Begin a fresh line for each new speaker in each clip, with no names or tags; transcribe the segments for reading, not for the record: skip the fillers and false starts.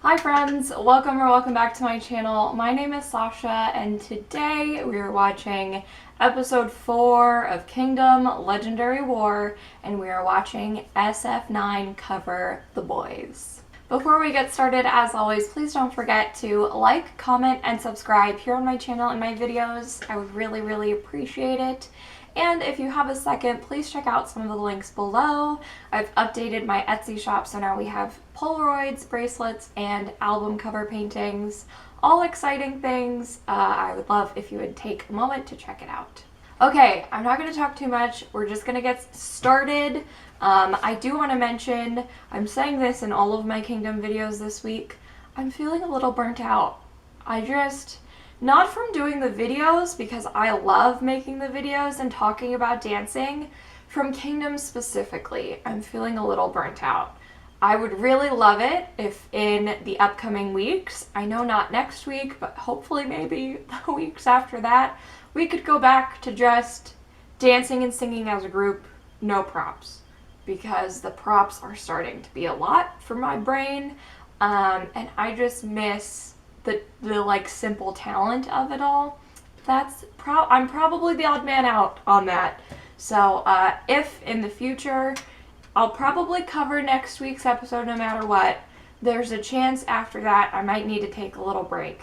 Hi friends, welcome back to my channel. My name is Sasha and today we are watching episode 4 of Kingdom Legendary War and we are watching SF9 cover The Boys. Before we get started, as always, please don't forget to like, comment, and subscribe here on my channel and my videos. I would really appreciate it. And if you have a second, please check out some of the links below. I've updated my Etsy shop, so now we have Polaroids, bracelets, and album cover paintings. All exciting things. I would love if you would take a moment to check it out. Okay, I'm not going to talk too much. We're just going to get started. I do want to mention, I'm saying this in all of my Kingdom videos this week, I'm feeling a little burnt out. Not from doing the videos, because I love making the videos and talking about dancing. From Kingdom specifically, I'm feeling a little burnt out. I would really love it if in the upcoming weeks, I know not next week, but hopefully maybe the weeks after that, we could go back to just dancing and singing as a group, no props. Because the props are starting to be a lot for my brain, and I just miss the like simple talent of it all. I'm probably the odd man out on that. So if in the future, I'll probably cover next week's episode no matter what. There's a chance after that I might need to take a little break.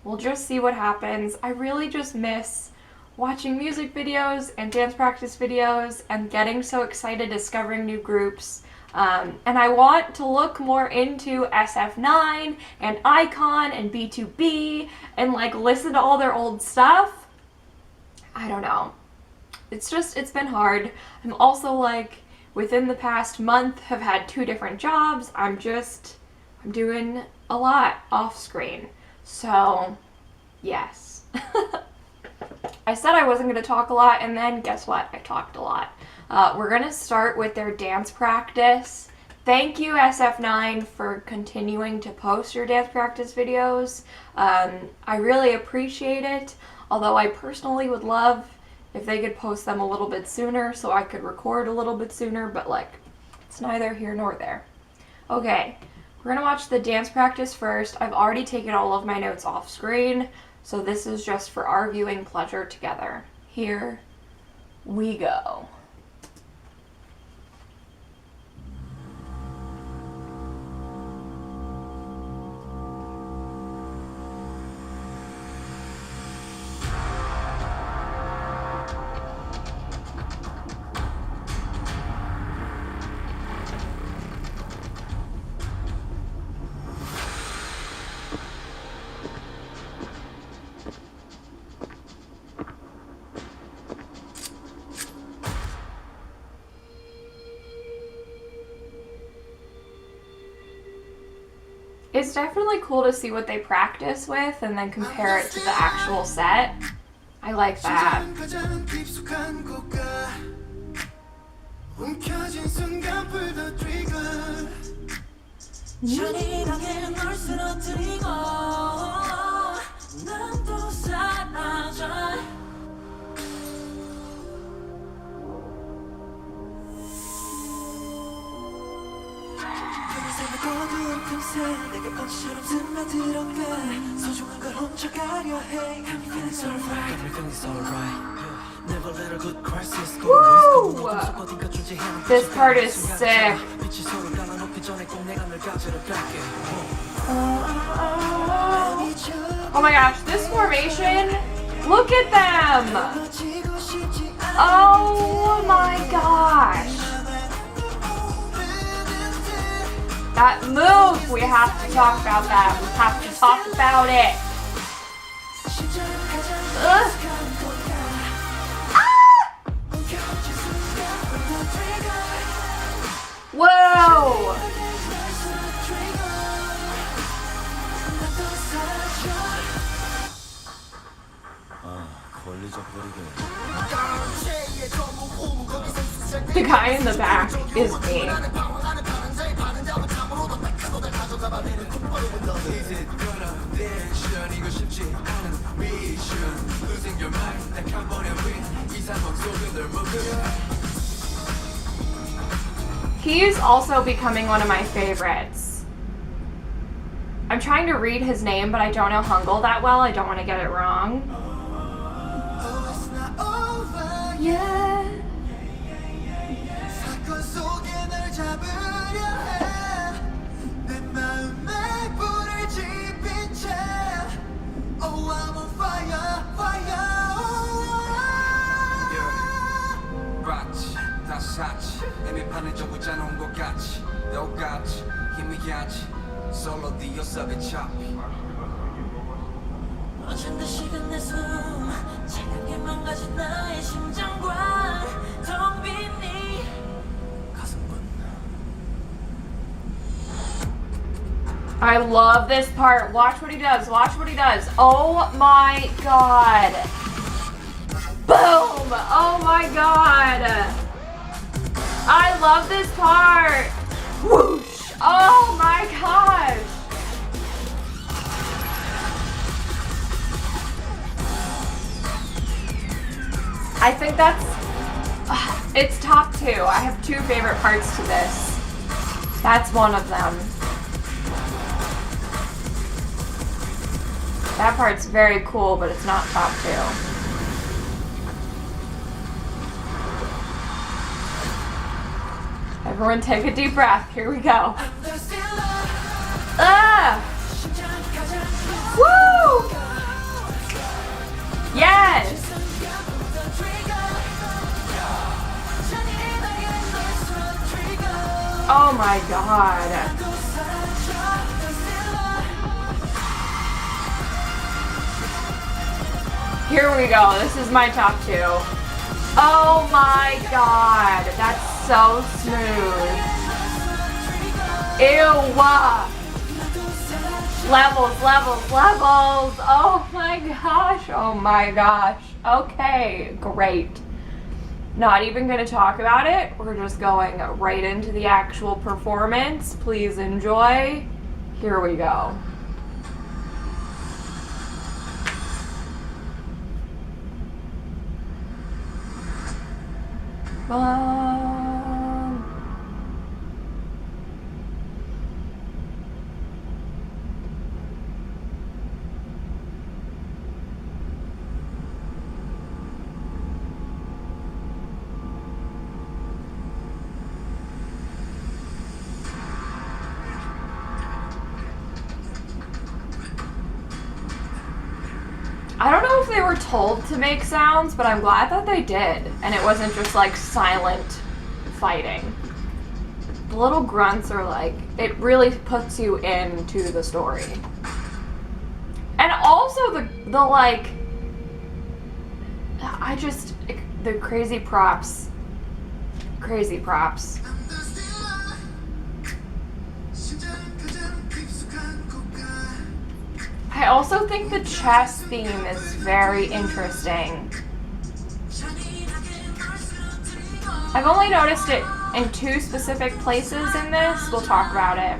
We'll just see what happens. I really just miss watching music videos and dance practice videos and getting so excited discovering new groups. And I want to look more into SF9 and Icon and B2B and like listen to all their old stuff. I don't know. It's been hard. I'm also like within the past month have had 2 different jobs. I'm doing a lot off screen. So yes. I said I wasn't going to talk a lot, and then guess what? I talked a lot. We're going to start with their dance practice. Thank you, SF9, for continuing to post your dance practice videos. I really appreciate it, although I personally would love if they could post them a little bit sooner so I could record a little bit sooner, but like, it's neither here nor there. Okay, we're going to watch the dance practice first. I've already taken all of my notes off screen, so this is just for our viewing pleasure together. Here we go. It's definitely cool to see what they practice with and then compare it to the actual set. I like that. Woo! This part is sick. Oh my gosh, this formation, look at them! Oh my gosh! That move, we have to talk about that. We have to talk about it. Ugh. Ah! Whoa! The guy in the back is me. He's also becoming one of my favorites. I'm trying to read his name, but I don't know Hangul that well. I don't want to get it wrong. Yeah. I love this part. Watch what he does. Watch what he does. Oh my god. Boom! Oh my god. I love this part. Whoosh! Oh my gosh. I think that's, it's top 2. I have 2 favorite parts to this. That's one of them. That part's very cool, but it's not top 2. Everyone take a deep breath. Here we go. Ah! Woo! Yes! Oh my god. Here we go. This is my top 2. Oh my god. That's so smooth. Ew. Levels, levels, levels. Oh my gosh. Oh my gosh. Okay, great. Not even going to talk about it. We're just going right into the actual performance. Please enjoy. Here we go. I don't know if they were told to make sounds, but I'm glad that they did. And it wasn't just like silent fighting. The little grunts are like, it really puts you into the story. And also the like, the crazy props. Crazy props. I also think the chess theme is very interesting. I've only noticed it in 2 specific places in this. We'll talk about it.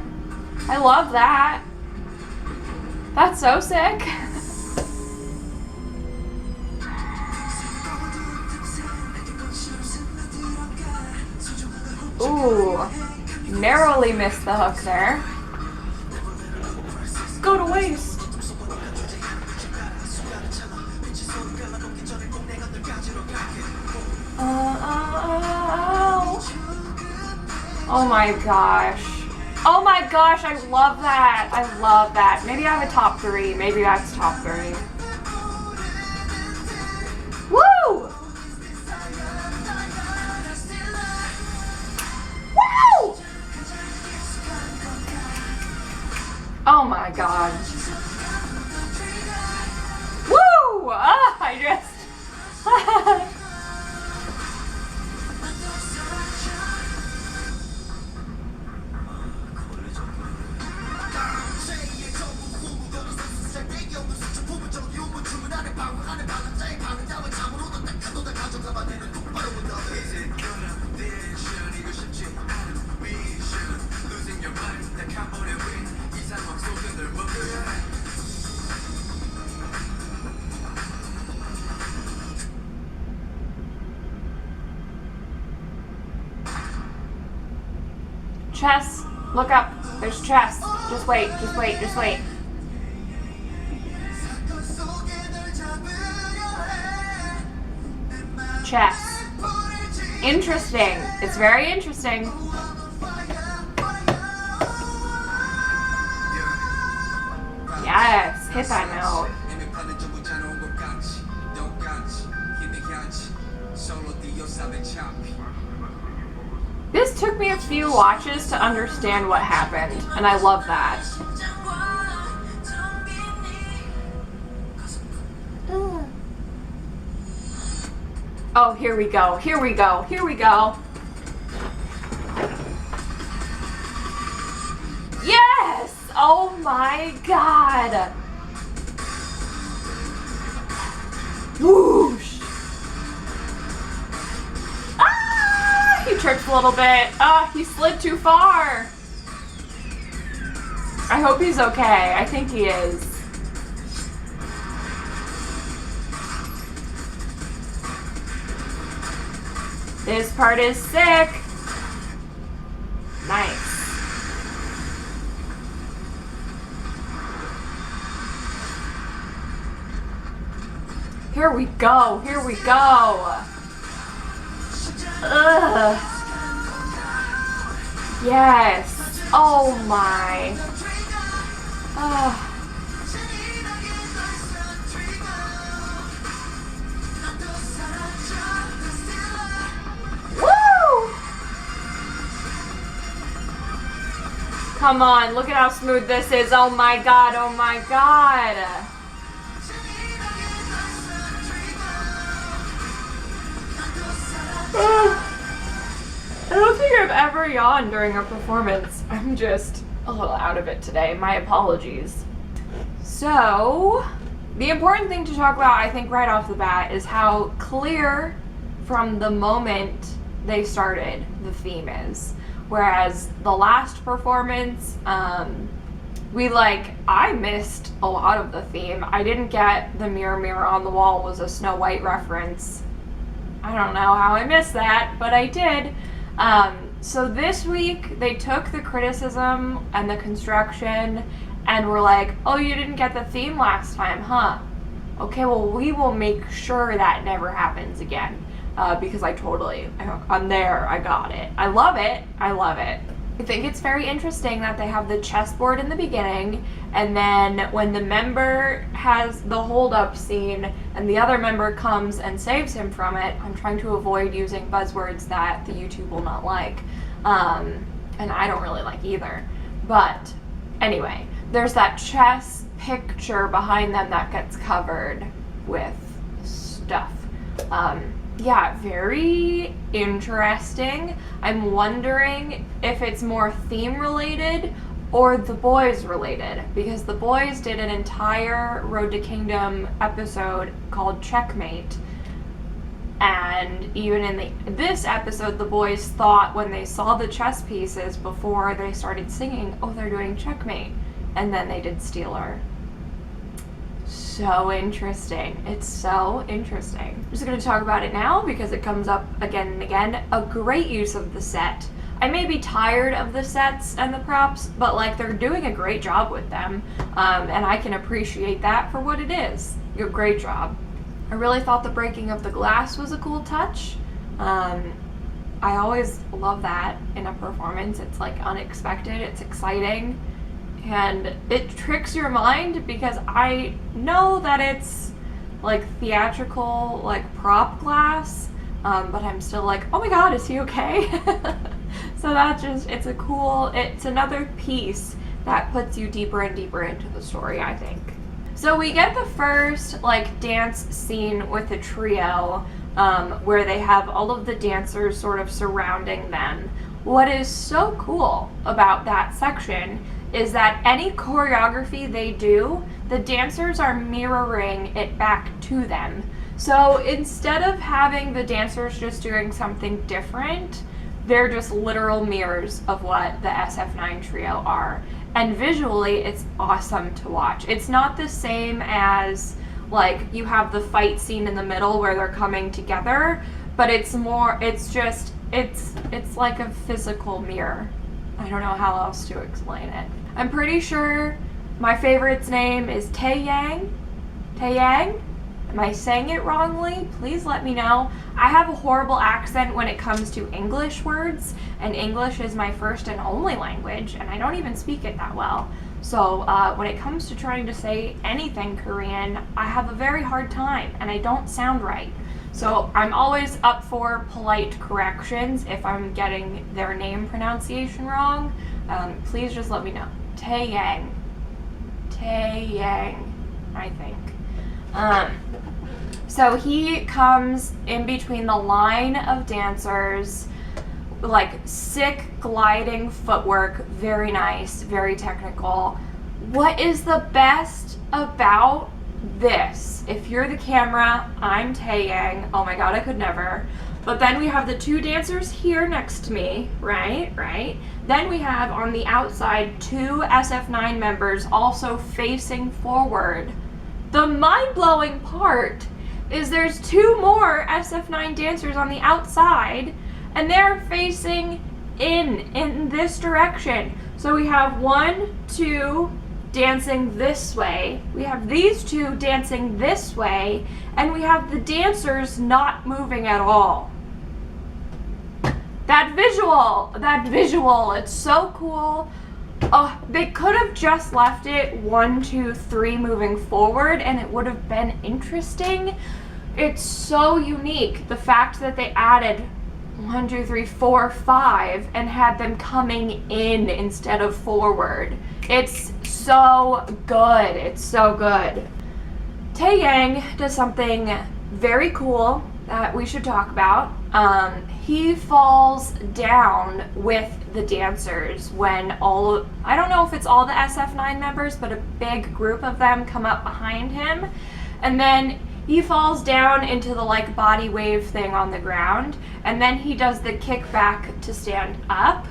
I love that. That's so sick. Ooh, narrowly missed the hook there. Go to waste. Oh my gosh. Oh my gosh, I love that. I love that. Maybe I have a top 3. Maybe that's top 3. Woo! Woo! Oh my god. Woo! Ah, I just... Chess, look up. There's chess. Just wait, just wait, just wait. Chess. Interesting. It's very interesting. Yes, hit that note. This took me a few watches to understand what happened, and I love that. Oh, here we go, here we go, here we go. Yes! Oh my god! Whoosh! Ah! He tripped a little bit. Ah, he slid too far. I hope he's okay. I think he is. This part is sick. Nice. Here we go. Here we go. Ugh. Yes. Oh my. Ugh. Come on, look at how smooth this is. Oh my god, oh my god. I don't think I've ever yawned during a performance. I'm just a little out of it today. My apologies. So, the important thing to talk about, I think, right off the bat is how clear from the moment they started the theme is. Whereas the last performance, I missed a lot of the theme. I didn't get the mirror, mirror on the wall was a Snow White reference. I don't know how I missed that, but I did. So this week, they took the criticism and the construction and were like, oh, you didn't get the theme last time, huh? Okay, well, we will make sure that never happens again. Because I'm there, I got it. I love it, I love it. I think it's very interesting that they have the chessboard in the beginning, and then when the member has the hold-up scene and the other member comes and saves him from it, I'm trying to avoid using buzzwords that the YouTube will not like, and I don't really like either. But anyway, there's that chess picture behind them that gets covered with stuff. Yeah, very interesting. I'm wondering if it's more theme related or the boys related, because the boys did an entire Road to Kingdom episode called Checkmate, and even in this episode, the boys thought when they saw the chess pieces before they started singing, oh, they're doing Checkmate, and then they did Stealer. So interesting. It's so interesting. I'm just going to talk about it now because it comes up again and again. A great use of the set. I may be tired of the sets and the props, but they're doing a great job with them, and I can appreciate that for what it is. A great job. I really thought the breaking of the glass was a cool touch. I always love that in a performance. It's unexpected, it's exciting. And it tricks your mind because I know that it's theatrical, prop glass, but I'm still oh my god, is he okay? So it's another piece that puts you deeper and deeper into the story, I think. So we get the first dance scene with the trio, where they have all of the dancers sort of surrounding them. What is so cool about that section is that any choreography they do, the dancers are mirroring it back to them. So instead of having the dancers just doing something different, they're just literal mirrors of what the SF9 trio are. And visually, it's awesome to watch. It's not the same as you have the fight scene in the middle where they're coming together, but it's like a physical mirror. I don't know how else to explain it. I'm pretty sure my favorite's name is Taeyang. Taeyang? Am I saying it wrongly? Please let me know. I have a horrible accent when it comes to English words, and English is my first and only language, and I don't even speak it that well. So when it comes to trying to say anything Korean, I have a very hard time, and I don't sound right. So I'm always up for polite corrections if I'm getting their name pronunciation wrong. Please just let me know. Taeyang. Taeyang, I think. So he comes in between the line of dancers, like sick gliding footwork, very nice, very technical. What is the best about this? If you're the camera, I'm Taeyang. Oh my god, I could never. But then we have the two dancers here next to me, right? Then we have on the outside two SF9 members also facing forward. The mind-blowing part is there's two more SF9 dancers on the outside, and they're facing in this direction. So we have 1, 2 dancing this way, we have these two dancing this way, and we have the dancers not moving at all. That visual, it's so cool. Oh, they could have just left it 1, 2, 3 moving forward and it would have been interesting. It's so unique, the fact that they added 1, 2, 3, 4, 5 and had them coming in instead of forward. It's so good. It's so good. Taeyang does something very cool that we should talk about. He falls down with the dancers when I don't know if it's all the SF9 members, but a big group of them come up behind him, and then he falls down into the like body wave thing on the ground, and then he does the kick back to stand up.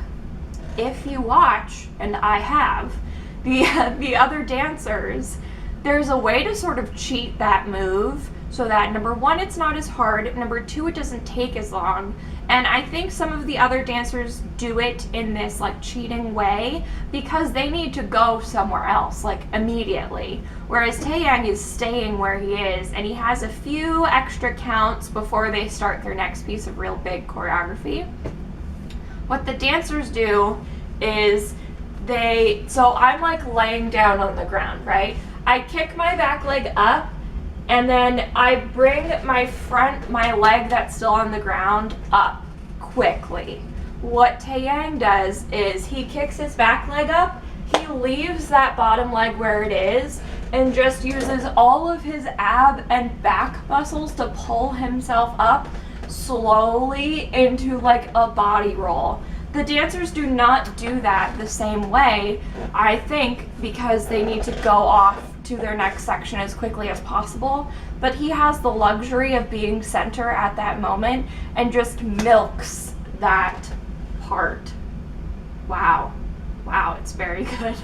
If you watch, and I have, the other dancers, there's a way to sort of cheat that move so that number 1, it's not as hard, number 2, it doesn't take as long. And I think some of the other dancers do it in this like cheating way because they need to go somewhere else like immediately. Whereas Taeyang is staying where he is, and he has a few extra counts before they start their next piece of real big choreography. What the dancers do is so I'm like laying down on the ground, right? I kick my back leg up, and then I bring my leg that's still on the ground up quickly. What Taeyang does is he kicks his back leg up, he leaves that bottom leg where it is, and just uses all of his ab and back muscles to pull himself up slowly into like a body roll. The dancers do not do that the same way, I think, because they need to go off to their next section as quickly as possible, but he has the luxury of being center at that moment and just milks that part. Wow, it's very good.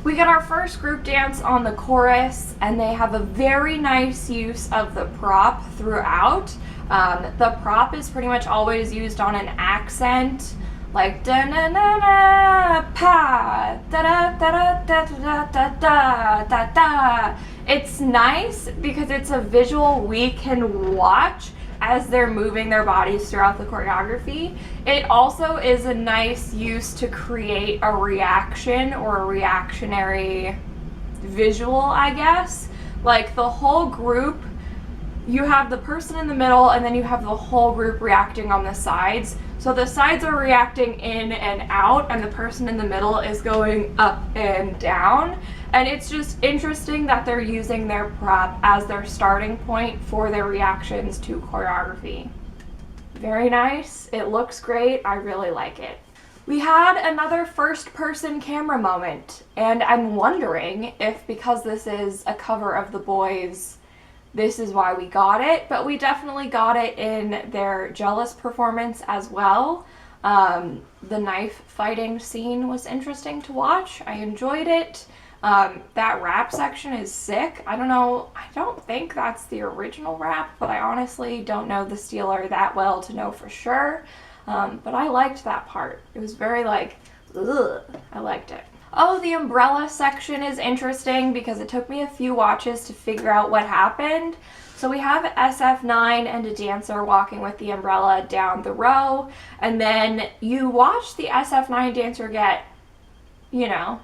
We get our first group dance on the chorus, and they have a very nice use of the prop throughout. The prop is pretty much always used on an accent, like da na na na pa da da da da da da da da da. It's nice because it's a visual we can watch as they're moving their bodies throughout the choreography. It also is a nice use to create a reaction or a reactionary visual, I guess. Like the whole group, you have the person in the middle, and then you have the whole group reacting on the sides. So the sides are reacting in and out, and the person in the middle is going up and down. And it's just interesting that they're using their prop as their starting point for their reactions to choreography. Very nice. It looks great. I really like it. We had another first-person camera moment, and I'm wondering if, because this is a cover of The Boys, this is why we got it, but we definitely got it in their Jealous performance as well. The knife fighting scene was interesting to watch. I enjoyed it. That rap section is sick. I don't know, I don't think that's the original rap, but I honestly don't know the Steeler that well to know for sure. But I liked that part. It was very like, ugh, I liked it. Oh, the umbrella section is interesting because it took me a few watches to figure out what happened. So we have SF9 and a dancer walking with the umbrella down the row, and then you watch the SF9 dancer get, you know,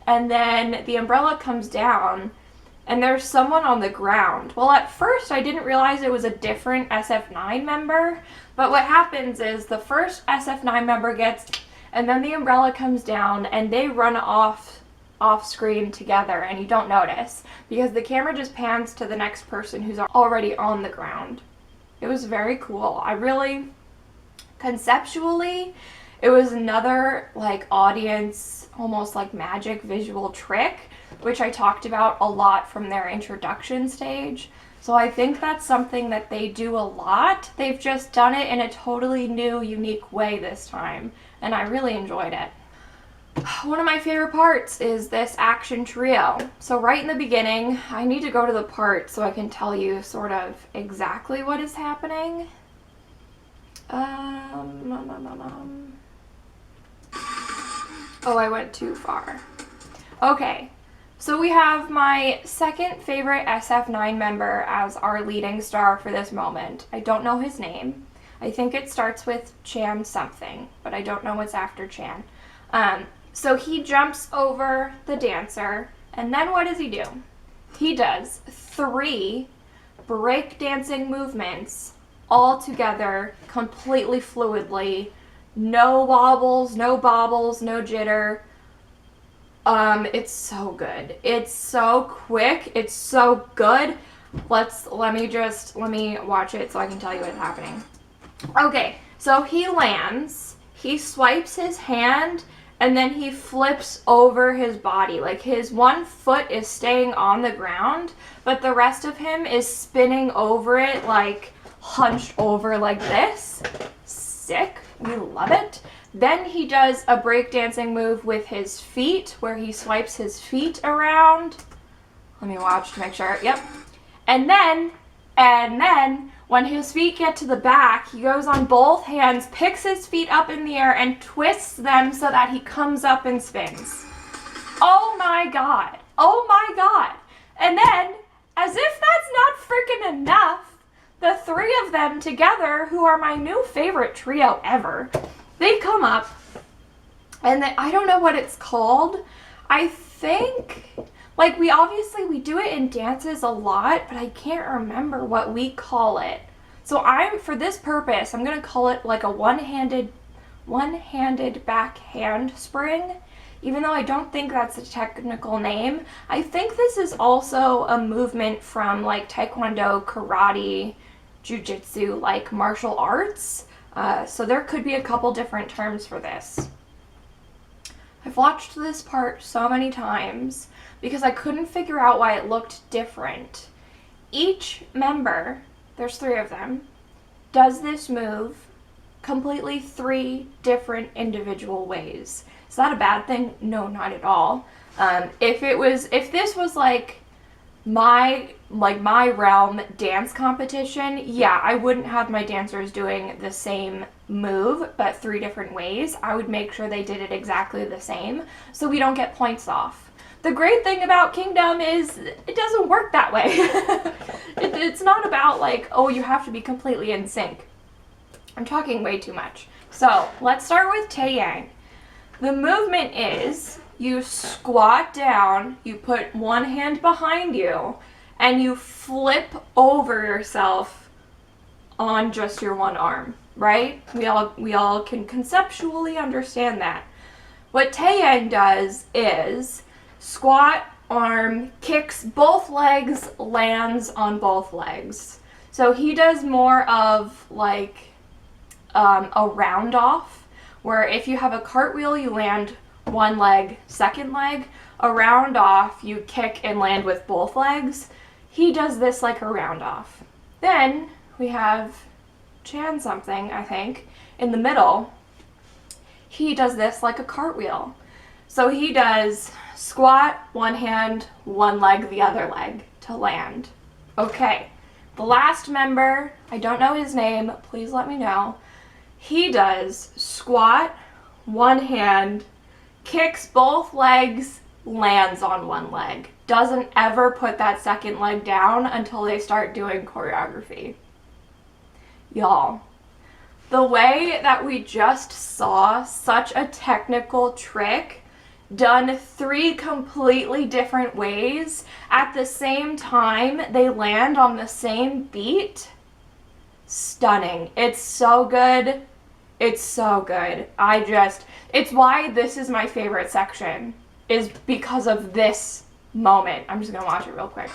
and then the umbrella comes down and there's someone on the ground. Well, at first I didn't realize it was a different SF9 member, but what happens is the first SF9 member gets, and then the umbrella comes down and they run off screen together, and you don't notice because the camera just pans to the next person who's already on the ground. It was very cool. I really, conceptually, it was another like audience, almost like magic visual trick, which I talked about a lot from their introduction stage. So I think that's something that they do a lot. They've just done it in a totally new, unique way this time, and I really enjoyed it. One of my favorite parts is this action trio. So right in the beginning, I need to go to the part so I can tell you sort of exactly what is happening. Oh, I went too far. Okay, so we have my second favorite SF9 member as our leading star for this moment. I don't know his name. I think it starts with Chan something, but I don't know what's after Chan. So he jumps over the dancer, and then what does he do? He does 3 breakdancing movements all together, completely fluidly. No wobbles, no bobbles, no jitter. It's so good. It's so quick. It's so good. Let me watch it so I can tell you what's happening. Okay, so he lands, he swipes his hand, and then he flips over his body. Like his one foot is staying on the ground, but the rest of him is spinning over it, like hunched over like this. Sick. We love it. Then he does a breakdancing move with his feet where he swipes his feet around. Let me watch to make sure. Yep. And then when his feet get to the back, he goes on both hands, picks his feet up in the air, and twists them so that he comes up and spins. Oh my god. Oh my god. And then, as if that's not freaking enough, the 3 of them together, who are my new favorite trio ever, they come up, and I don't know what it's called. I think, like, we do it in dances a lot, but I can't remember what we call it. So for this purpose, I'm going to call it like a one-handed back handspring, even though I don't think that's a technical name. I think this is also a movement from like Taekwondo, karate, jiu-jitsu, like martial arts. So there could be a couple different terms for this. I've watched this part so many times because I couldn't figure out why it looked different. Each member, there's 3 of them, does this move completely 3 different individual ways. Is that a bad thing? No, not at all. If this was like my realm dance competition, yeah, I wouldn't have my dancers doing the same move but 3 different ways. I would make sure they did it exactly the same so we don't get points off. The great thing about Kingdom is it doesn't work that way. It's not about like, oh, you have to be completely in sync. I'm talking way too much. So let's start with Taeyang. The movement is you squat down, you put one hand behind you, and you flip over yourself on just your one arm, right? We all can conceptually understand that. What Taeyang does is squat, arm, kicks both legs, lands on both legs. So he does more of like a round off, where if you have a cartwheel, you land one leg, second leg. A round off, you kick and land with both legs. He does this like a round off. Then we have Chan something, I think, in the middle. He does this like a cartwheel. So he does squat, one hand, one leg, the other leg to land. Okay, the last member, I don't know his name, please let me know. he does squat, one hand, kicks both legs, lands on one leg. Doesn't ever put that second leg down until they start doing choreography. Y'all, the way that we just saw such a technical trick done 3 completely different ways at the same time, they land on the same beat. Stunning. It's so good. It's so good. It's why this is my favorite section, is because of this moment. I'm just gonna watch it real quick.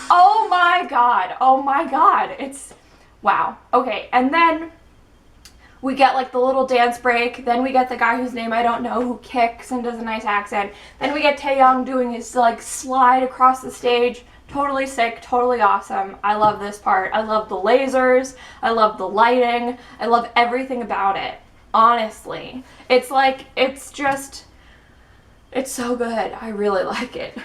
Oh my god. Oh my god. It's, wow. Okay, and then we get like the little dance break. Then we get the guy whose name I don't know who kicks and does a nice accent. Then we get Taeyong doing his like slide across the stage. Totally sick, totally awesome. I love this part. I love the lasers. I love the lighting. I love everything about it. Honestly. It's like, it's so good. I really like it.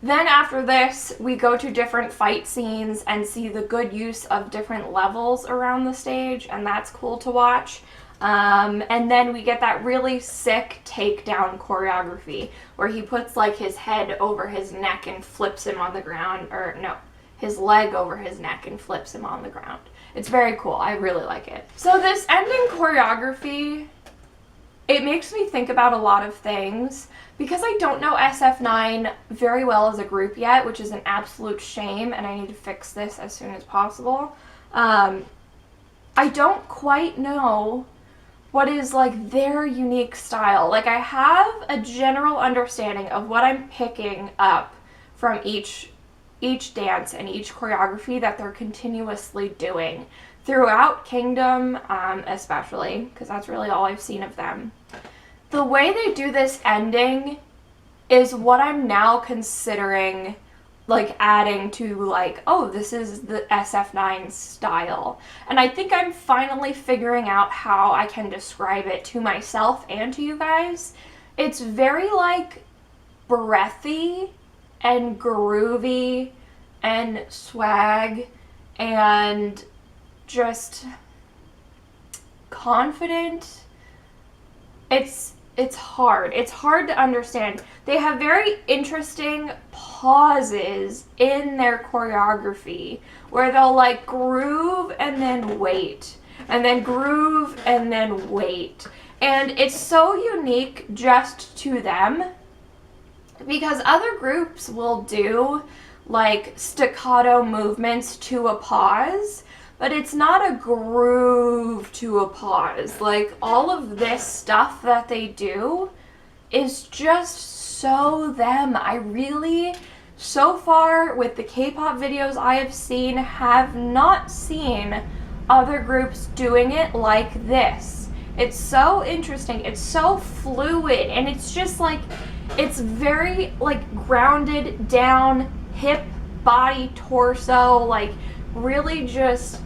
Then after this, we go to different fight scenes and see the good use of different levels around the stage, and that's cool to watch. And then we get that really sick takedown choreography where he puts like his head over his neck and flips him on the ground, or no, his leg over his neck and flips him on the ground. It's very cool. I really like it. So this ending choreography, it makes me think about a lot of things. Because I don't know SF9 very well as a group yet, which is an absolute shame, and I need to fix this as soon as possible. I don't quite know what is like their unique style. Like, I have a general understanding of what I'm picking up from each dance and each choreography that they're continuously doing throughout Kingdom, especially, because that's really all I've seen of them. The way they do this ending is what I'm now considering like adding to like, oh, this is the SF9 style. And I think I'm finally figuring out how I can describe it to myself and to you guys. It's very like breathy and groovy and swag and just confident. It's hard. It's hard to understand. They have very interesting pauses in their choreography where they'll like groove and then wait, and then groove and then wait. And it's so unique just to them, because other groups will do like staccato movements to a pause, but it's not a groove to a pause. Like, all of this stuff that they do is just so them. I really, so far with the K-pop videos I have seen, have not seen other groups doing it like this. It's so interesting. It's so fluid, and it's just like, it's very like grounded down, hip, body, torso, like really just,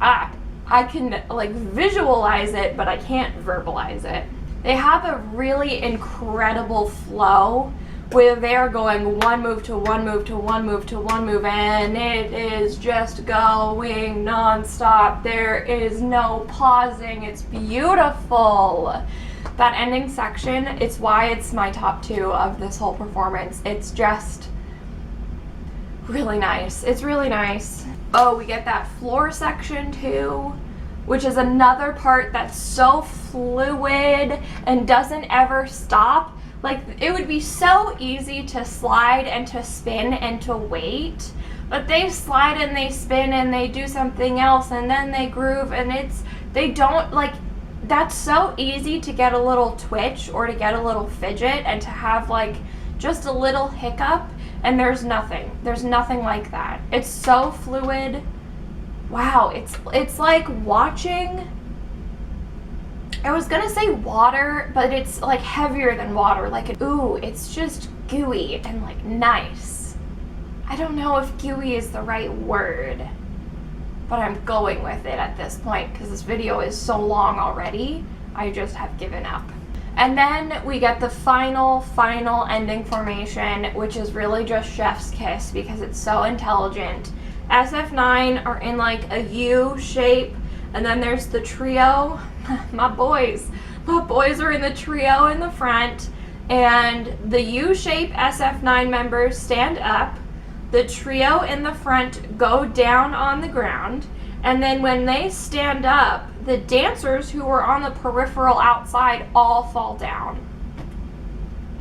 I can like visualize it, but I can't verbalize it. They have a really incredible flow where they're going one move to one move to one move to one move, and it is just going non-stop. There is no pausing. It's beautiful. That ending section, it's why it's my top 2 of this whole performance. It's just really nice. It's really nice. Oh, we get that floor section too, which is another part that's so fluid and doesn't ever stop. Like, it would be so easy to slide and to spin and to wait, but they slide and they spin and they do something else and then they groove, and they don't, like, that's so easy to get a little twitch or to get a little fidget and to have like just a little hiccup, and there's nothing like that. It's so fluid. Wow, it's like watching, I was gonna say water, but it's like heavier than water. Like, ooh, it's just gooey and like nice. I don't know if gooey is the right word, but I'm going with it at this point because this video is so long already. I just have given up. And then we get the final ending formation, which is really just chef's kiss because it's so intelligent. SF9 are in like a U shape, And then there's the trio. My boys are in the trio in the front, and the U-shape SF9 members stand up. The trio in the front go down on the ground, and then when they stand up, the dancers who were on the peripheral outside all fall down.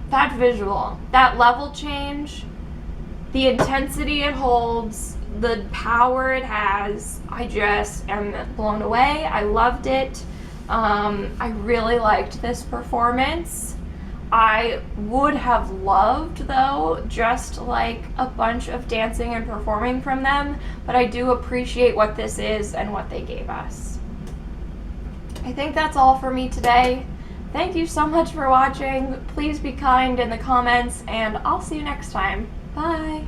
That visual, that level change, the intensity it holds, the power it has, I just am blown away. I loved it. I really liked this performance. I would have loved, though, just like a bunch of dancing and performing from them, but I do appreciate what this is and what they gave us. I think that's all for me today. Thank you so much for watching. Please be kind in the comments, and I'll see you next time. Bye!